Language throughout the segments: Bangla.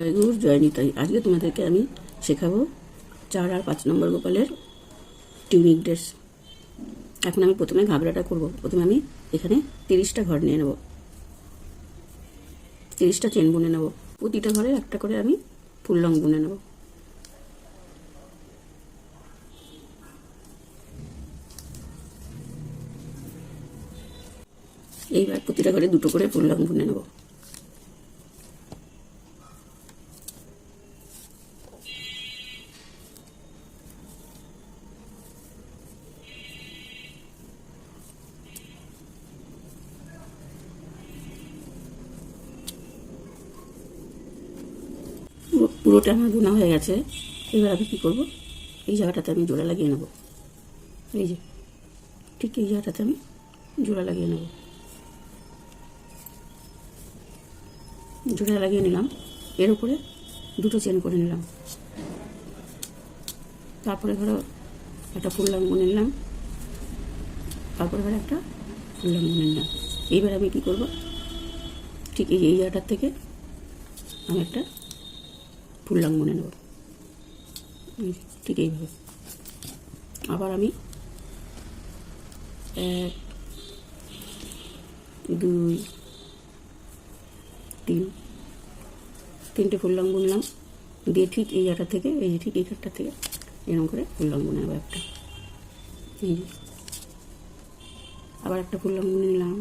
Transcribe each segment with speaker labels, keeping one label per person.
Speaker 1: জয়গুরু জয় নিতাই। আজকে তোমাদেরকে আমি শেখাবো 4 আর 5 নম্বর গোপালের টিউনিক ড্রেস। এখন আমি প্রথমে ঘাগরাটা করব। প্রথমে আমি এখানে 30টা ঘর নিয়ে নেব, 30টা চেন বুনে নেব। প্রতিটা ঘরে একটা করে আমি ফুল লং বুনে নেব। এইবার প্রতিটা ঘরে দুটো করে ফুল লং বুনে নেব। পুরোটা আমার বোনা হয়ে গেছে। এবার আমি কী করবো, এই জায়গাটাতে আমি জোড়া লাগিয়ে নেব। এই যে ঠিক এই জায়গাটাতে আমি জোড়া লাগিয়ে নেব। জোড়া লাগিয়ে নিলাম, এর উপরে দুটো চেন করে নিলাম। তারপরে ধরো একটা ফুল লং বুনে নিলাম, তারপরে ধরো একটা ফুল লং বুনে নিলাম। এইবার আমি কী করবো, ঠিক এই জায়গাটার থেকে আমি একটা ফুল লং বুনে নেব, ঠিক এইভাবে। আবার আমি 1 2 3 তিনটে ফুল লং বুনলাম, দিয়ে ঠিক এই জায়গাটা থেকে, এই যে ঠিক এই কাঠটা থেকে এরকম করে ফুল লং বুনে নেবো একটা। এই যে আবার একটা ফুল লং বুনে নিলাম,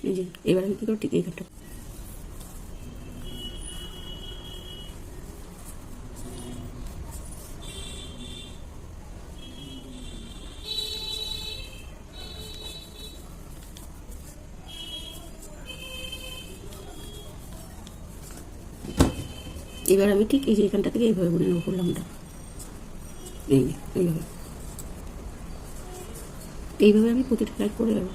Speaker 1: এই যে। এবার আমি কী করবো, ঠিক এই কাঠটা এবার আমি ঠিক এই যে এখানটা থেকে এইভাবে বুনে নেবো ফুল লংটা। এইভাবে এইভাবে আমি প্রতিটা লাইট করে যাবো।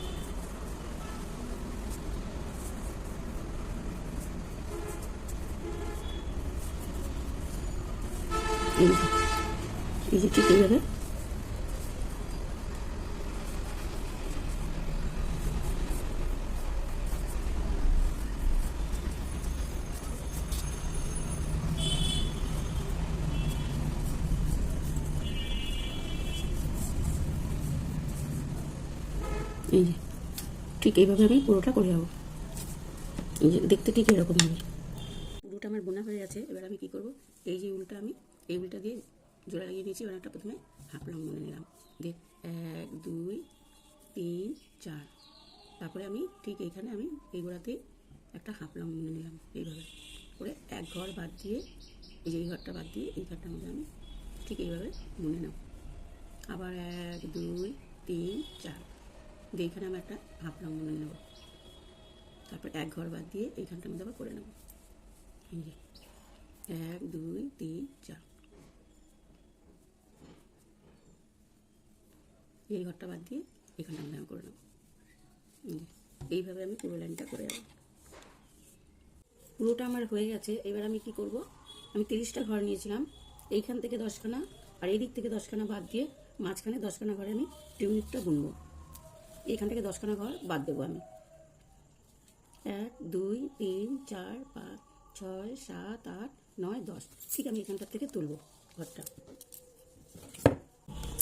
Speaker 1: এই যে ঠিক এইভাবে এই যে ঠিক এইভাবে আমি পুরোটা করে যাবো। এই যে দেখতে ঠিক এরকম হবে। পুরোটা আমার বোনা হয়ে গেছে। এবার আমি কী করবো, এই যে উলটা আমি এই উলটা দিয়ে জোড়া লাগিয়ে নিয়েছি। এবার একটা প্রথমে হাফ লং বুনে নিলাম, দিয়ে 1 2 3 4। তারপরে আমি ঠিক এইখানে আমি এই গোড়াতেই একটা হাফ লং বুনে নিলাম। এইভাবে করে এক ঘর বাদ দিয়ে, এই যে এই ঘরটা বাদ দিয়ে এই ঘরটার মধ্যে আমি ঠিক এইভাবে বুনে নেব। আবার 1 2 3 4 দিয়ে এইখানে আমি একটা হাফ লং বুনে নেব। তারপর এক ঘর বাদ দিয়ে এইখানটার মধ্যে আবার করে নেব। এই যে 1 2 3 4, এই ঘরটা বাদ দিয়ে এখানটার মধ্যে আমি করে নেব। এইভাবে আমি পুরো লাইনটা করে যাবো। পুরোটা আমার হয়ে গেছে। এবার আমি কি করব, আমি 30টা ঘর নিয়েছিলাম, এইখান থেকে 10খানা আর এই দিক থেকে 10খানা বাদ দিয়ে মাঝখানে 10খানা ঘরে আমি টিউনিকটা বুনবো। এইখান থেকে 10খানা ঘর বাদ দেবো আমি। 1 2 3 4 5 6 7 8 9 10, ঠিক আমি এখানটার থেকে তুলবো ঘরটা।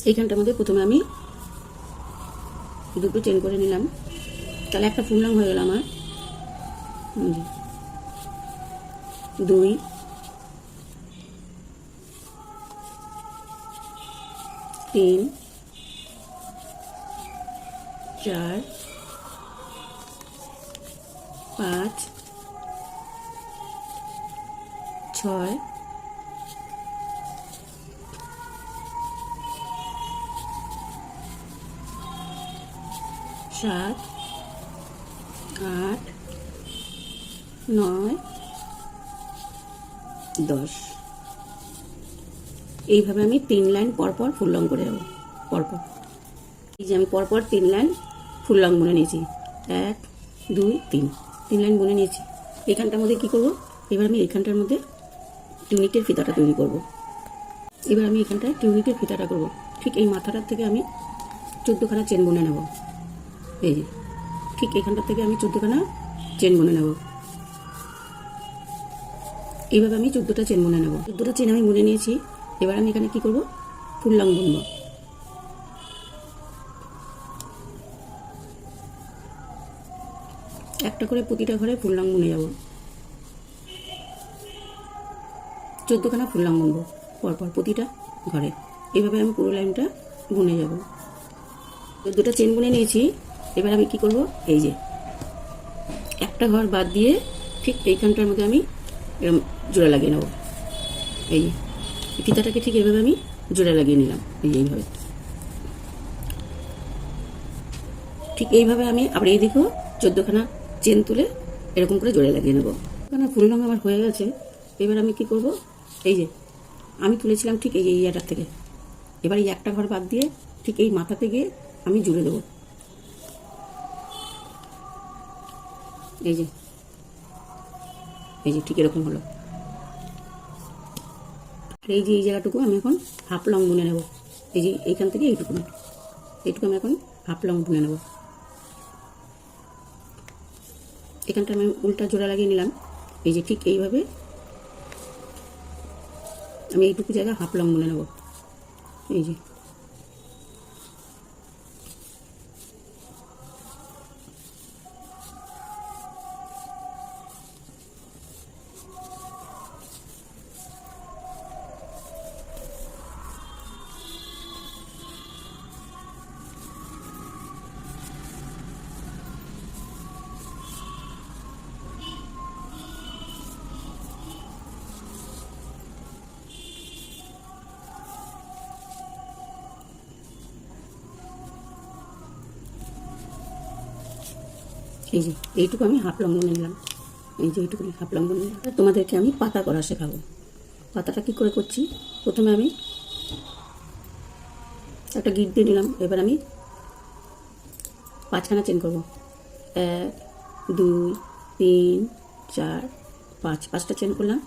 Speaker 1: এইখানটার মধ্যে প্রথমে আমি দুটো চেন করে নিলাম, তাহলে একটা ফুল লং হয়ে গেল আমার। 2 3 4 5 6 7 8 9 10। এইভাবে আমি 3 লাইন পরপর ফুল লং করে যাবো পরপর। এই যে আমি পরপর 3 লাইন ফুল লং বুনে নিয়েছি, 1 2 3 লাইন বুনে নিয়েছি। এখানটার মধ্যে কি করব, এবার আমি এখানটার মধ্যে টিউনিকের ফিতাটা তৈরি করব। এবার আমি এখানটায় টিউনিকের ফিতাটা করব। ঠিক এই মাথাটার থেকে আমি 14খানা চেন বুনে নেব। এই যে ঠিক এখানটা থেকে আমি 14খানা চেন বুনে নেব। এইভাবে আমি 14টা চেন বুনে নেব। 14টা চেন আমি বুনে নিয়েছি। এবার আমি এখানে কি করব, ফুল লং বুনবো। একটা করে প্রতিটা ঘরে ফুল লং বুনে যাব। 14খানা ফুল লং বুনবো পরপর প্রতিটা ঘরে। এইভাবে আমি পুরো লাইনটা বুনে যাব। 14টা চেন বুনে নিয়েছি। এবার আমি কি করব, এই যে একটা ঘর বাদ দিয়ে ঠিক এইখানটার মধ্যে আমি এরকম জোড়া লাগিয়ে নেব। এই যে ফিতাটাকে ঠিক এইভাবে আমি জোড়া লাগিয়ে নিলাম। এই যে এইভাবে, ঠিক এইভাবে আমি আবার এই দিকেও 14খানা চেন তুলে এরকম করে জোড়া লাগিয়ে নেব। এখানে ফুল রঙ আমার হয়ে গেছে। এবার আমি কি করব, এই যে আমি তুলেছিলাম ঠিক এই ইয়াটার থেকে, এবার এই একটা ঘর বাদ দিয়ে ঠিক এই মাথাতে গিয়ে আমি জুড়ে দেবো। এই যে ঠিক এরকম হলো। আর এই যে এই জায়গাটুকু আমি এখন হাফ লং বুনে নেব। এই যে এইখান থেকে এইটুকু আমি এখন হাফ লং বুনে নেব। এখানটা আমি উল্টা জোড়া লাগিয়ে নিলাম। এই যে ঠিক এইভাবে আমি এইটুকু জায়গা হাফ লং বুনে নেব। এই যে এইটুকু আমি হাফ লং বুনে নিলাম। এই যে এইটুকু হাফ লং বুনে নিলাম। তোমাদেরকে আমি পাতা করা শেখাবো। পাতাটা কি করে করছি, প্রথমে আমি একটা গিট দিয়ে নিলাম। এবার আমি 5খানা চেন করব। 1 2 3 4 5, 5টা চেন করলাম।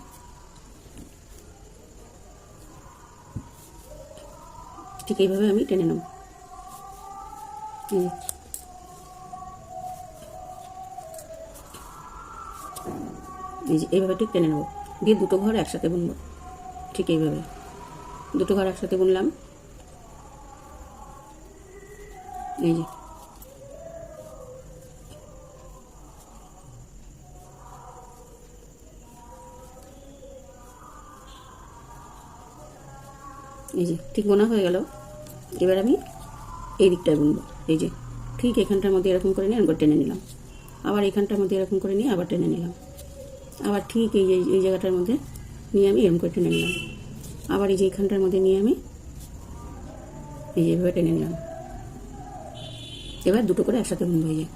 Speaker 1: ঠিক এইভাবে আমি টেনে নেব। এই যে এইভাবে ঠিক টেনে নেব, দিয়ে দুটো ঘর একসাথে বুনবো। ঠিক এইভাবে দুটো ঘর একসাথে বুনলাম। এই যে ঠিক বোনা হয়ে গেল। এবার আমি এই দিকটায় বুনবো। এই যে ঠিক এখানটার মধ্যে এরকম করে নিয়ে একবার টেনে নিলাম, আবার এখানটার মধ্যে এরকম করে নিয়ে আবার টেনে নিলাম, আবার ঠিক এই জায়গাটার মধ্যে নিয়ে আমি এরকম করে টেনে নিলাম, আবার এই যে এইখানটার মধ্যে নিয়ে আমি এই যে এইভাবে টেনে নিলাম। এবার দুটো করে একসাথে বুনবো। এই যে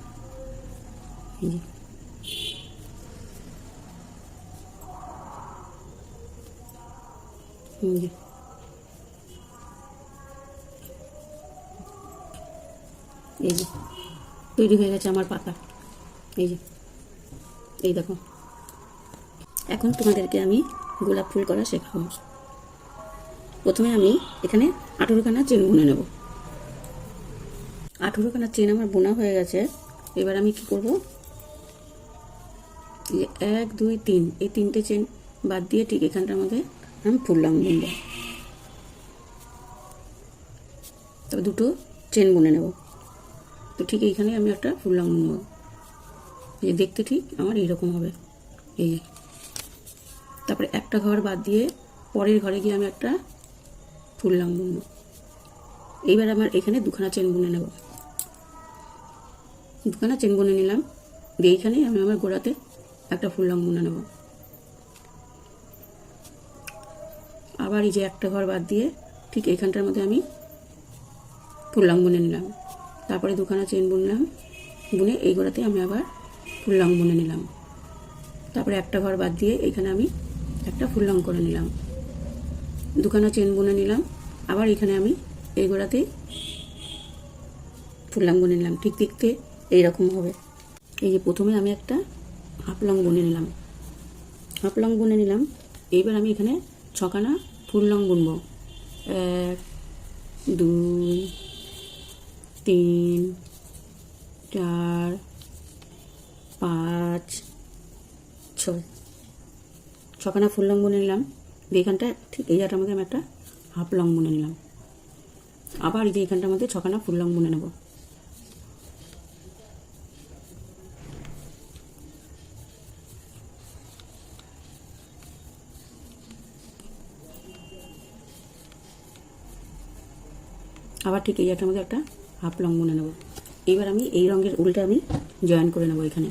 Speaker 1: এই যে তৈরি হয়ে গেছে আমার পাতা। এই দেখো, এখন তোমাদেরকে আমি গোলাপ ফুল করা শেখাবো। প্রথমে আমি এখানে 18খানা চেন বুনে নেব। 18খানা চেন আমার বোনা হয়ে গেছে। এবার আমি কি করব, 1 2 3 এই 3টে চেন বাদ দিয়ে ঠিক এখানটার মধ্যে আমি ফুল লং বুনবো। তবে দুটো চেন বুনে নেব। তো ঠিক এইখানে আমি একটা ফুল লং বুনবো। এই যে দেখতে ঠিক আমার এইরকম হবে। এই যে তারপরে একটা ঘর বাদ দিয়ে পরের ঘরে গিয়ে আমি একটা ফুল লং বুনবো। এইবার আমার এখানে 2খানা চেন বুনে নেব। 2খানা চেন বুনে নিলাম, দিয়ে এইখানে আমি আমার গোড়াতে একটা ফুল লং বুনে নেব। আবার এই যে একটা ঘর বাদ দিয়ে ঠিক এইখানটার মধ্যে আমি ফুল লং বুনে নিলাম। তারপরে 2খানা চেন বুনলাম, বুনে এই গোড়াতে আমি আবার ফুল লং বুনে নিলাম। তারপরে একটা ঘর বাদ দিয়ে এখানে আমি একটা ফুল লং করে নিলাম। 2খানা চেন বুনে নিলাম, আবার এখানে আমি এই গোড়াতেই ফুল লং বুনে নিলাম। ঠিক দেখতে এইরকম হবে। এই যে প্রথমে আমি একটা হাফ লং বুনে নিলাম। এইবার আমি এখানে 6খানা ফুল লং বুনবো। 1 2 3 4 5 6 ছখানা ফুল লং বুনে নিলাম। এখানটা ঠিক এই জায়গাটার মধ্যে আমি একটা হাফ লং বুনে নিলাম। আবার এই যে এখানটার মধ্যে ছখানা ফুল লং বুনে নেব। আবার ঠিক এই জায়গাটার মধ্যে একটা হাফ লং বুনে নেব। এবার আমি এই রঙের উলটা আমি জয়েন করে নেব এখানে।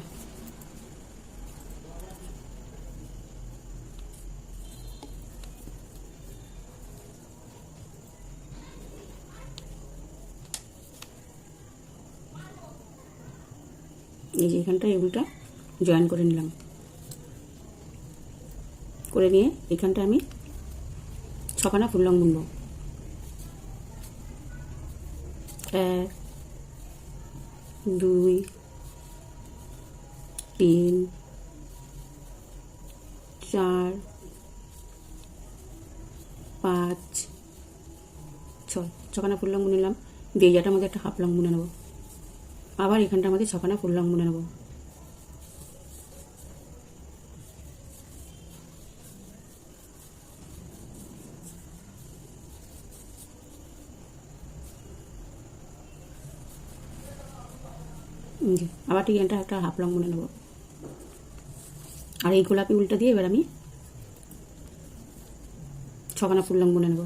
Speaker 1: এই যে এখানটা এই উলটা জয়েন করে নিলাম। করে নিয়ে এখানটা আমি ছখানা ফুল লং বুনবো। 1 2 3 4 5 6 ছখানা ফুল লং বুনে নিলাম। দিয়ে এই জায়গাটার মধ্যে একটা হাফ লং বুনে নেব। আবার এখানটার মধ্যে ছখানা ফুল লং বুনে নেব। আবার ঠিক এটা একটা হাফ লং বুনে নেব। আর এই গোলাপি উলটা দিয়ে এবার আমি ছখানা ফুল লং বুনে নেব।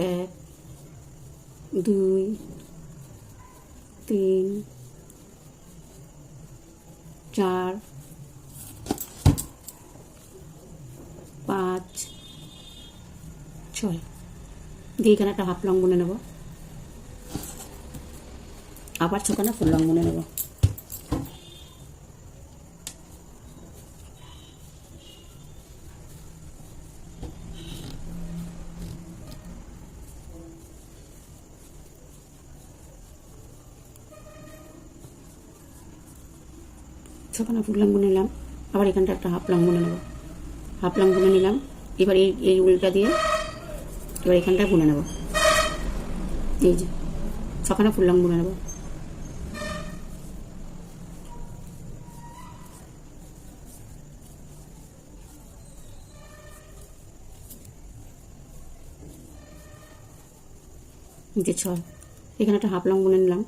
Speaker 1: 1 2 3 4 5 6 দিয়ে এখানে একটা হাফ লং বুনে নেব। আবার ছখানা ফুল লং বুনে নেব। ছখানা ফুল লং বুনে নিলাম। আবার এখানটা একটা হাফ লং বুনে নেব। হাফ লং বুনে নিলাম। এবার এই উলটা দিয়ে এবার এখানটা বুনে নেব। এই যে ছখানা ফুল লং বুনে নেব। যে 6 এখানে একটা হাফ লং বুনে নিলাম।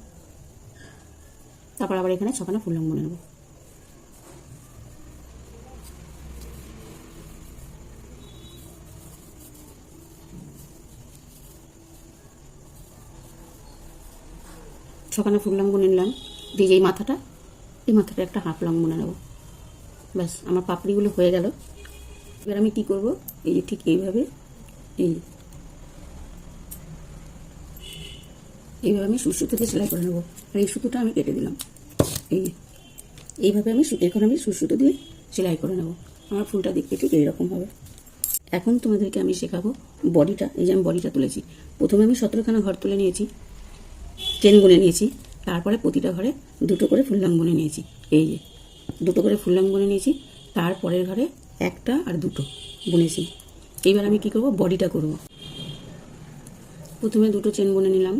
Speaker 1: তারপর আবার এখানে ছখানা ফুল লং বুনে নেব। ছখানা ফুল লং বুনে নিলাম। দিয়ে এই মাথাটা একটা হাফ লং বুনে নেব। ব্যাস আমার পাপড়িগুলো হয়ে গেল। এবার আমি কি করব, এই যে ঠিক এইভাবে এইভাবে আমি সুতোতে সেলাই করে নেব। আর এই সুতোটা আমি কেটে দিলাম। এইভাবে আমি এখন সুতো দিয়ে সেলাই করে নেব। আমার ফুলটা দেখতে ঠিক এইরকম হবে। এখন তোমাদেরকে আমি শেখাবো বডিটা। এই যে আমি বডিটা তুলেছি। প্রথমে আমি 17খানা ঘর তুলে নিয়েছি, চেন বুনে নিয়েছি। তারপরে প্রতিটা ঘরে দুটো করে ফুল লং বুনে নিয়েছি। এই যে দুটো করে ফুল লং বুনে নিয়েছি। তারপরের ঘরে একটা আর দুটো বুনেছি। এইবার আমি কি করব, বডিটা করব। প্রথমে দুটো চেন বুনে নিলাম।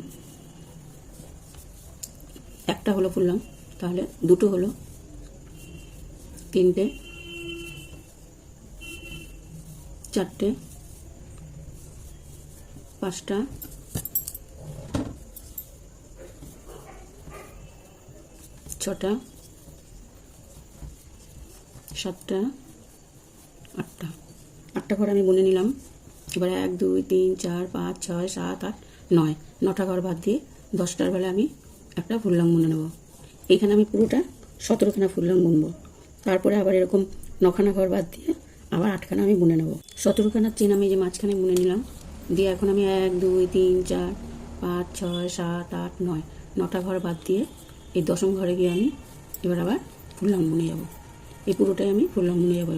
Speaker 1: একটা হলো ফুল লং, তাহলে দুটো হলো 3টে 4টে 5টা 6টা 7টা 8টা 8টা ঘর আমি বুনে নিলাম। এবার 1 2 3 4 5 6 7 8 9 9টা ঘর বাদ দিয়ে 10টার বেলা আমি একটা ফুল লং বুনে নেব। এইখানে আমি পুরোটা 17খানা ফুল লং বুনবো। তারপরে আবার এরকম 9খানা ঘর বাদ দিয়ে আবার 8খানা আমি বুনে নেব। 17খানার চেন আমি যে মাঝখানে বুনে নিলাম। দিয়ে এখন আমি 1 2 3 4 5 6 7 8 9 9টা ঘর বাদ দিয়ে এই 10ম ঘরে গিয়ে আমি এবার আবার ফুল লং বুনে যাব। এই পুরোটাই আমি ফুল লং বুনে যাব।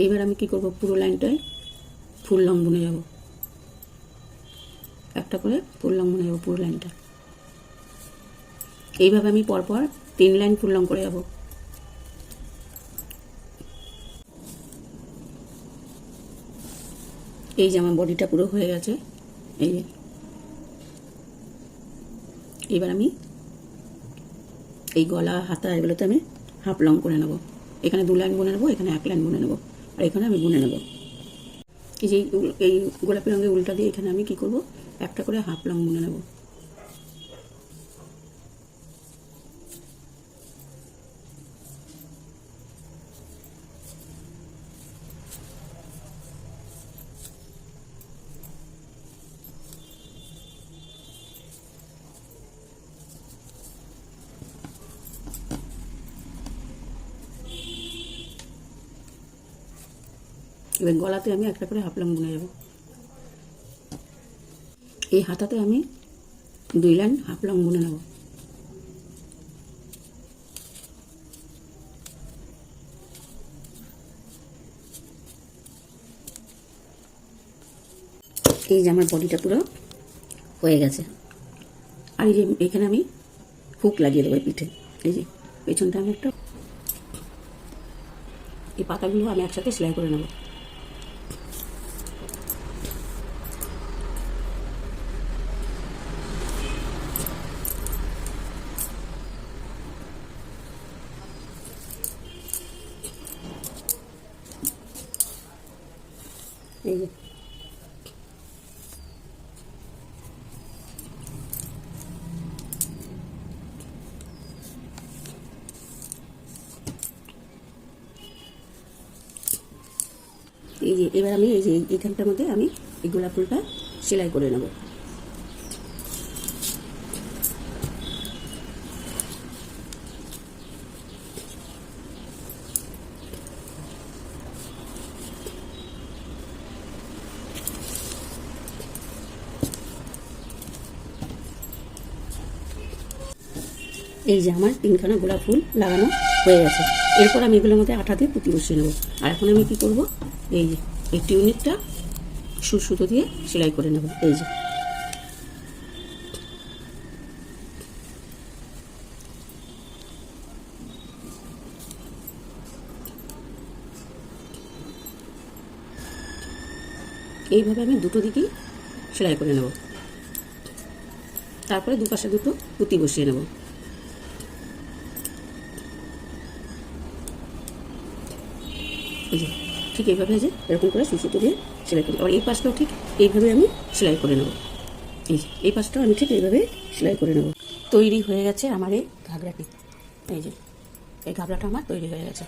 Speaker 1: এবার আমি কি করব, পুরো লাইনটায় ফুল লং বুনে যাব। একটা করে ফুল লং বুনে যাব পুরো লাইনটা। এইভাবে আমি পরপর 3 লাইন ফুল লং করে যাব। এই যে আমার বডিটা পুরো হয়ে গেছে। এই যে এবার আমি এই গলা হাতা এগুলোতে আমি হাফ লং করে নেব। এখানে 2 লাইন বুনে নেবো, এখানে 1 লাইন বুনে নেবো, আর এখানে আমি বুনে নেব। এই যে এই গোলাপি রঙের উলটা দিয়ে এখানে আমি কি করব, একটা করে হাফ লং বুনে নেব। এবার গলাতে আমি একটা করে হাফ লং বুনে যাব। এই হাতাতে আমি 2 লাইন হাফ লং বুনে নেব। এই যে আমার বডিটা পুরো হয়ে গেছে। আর এই যে এখানে আমি হুক লাগিয়ে দেবো পিঠে। এই যে পেছনটা আমি একটা, এই পাতাগুলো আমি একসাথে সেলাই করে নেব। এই যে এবার আমি এই যে এইখানটার মধ্যে আমি এই গোলাপ ফুলটা সেলাই করে নেব। এই যে আমার 3খানা গোলাপ ফুল লাগানো হয়ে গেছে। এরপর আমি এগুলোর মধ্যে আঠা দিয়ে পুঁতি বসিয়ে নেবো। আর এখন আমি কি করব, এই যে এই টিউনিকটা সুতো দিয়ে সেলাই করে নেব। এই যে এইভাবে আমি দুটো দিকেই সেলাই করে নেব। তারপরে দুপাশে দুটো পুঁতি বসিয়ে নেব। এই যে ঠিক এইভাবে যে এরকম করে সুতো দিয়ে সেলাই করি। আবার এই পাশটাও ঠিক এইভাবে আমি সেলাই করে নেব। এই পাশটাও আমি ঠিক এইভাবে সেলাই করে নেব। তৈরি হয়ে গেছে আমার এই ঘাগরাটি। এই যে এই ঘাগরাটা আমার তৈরি হয়ে গেছে।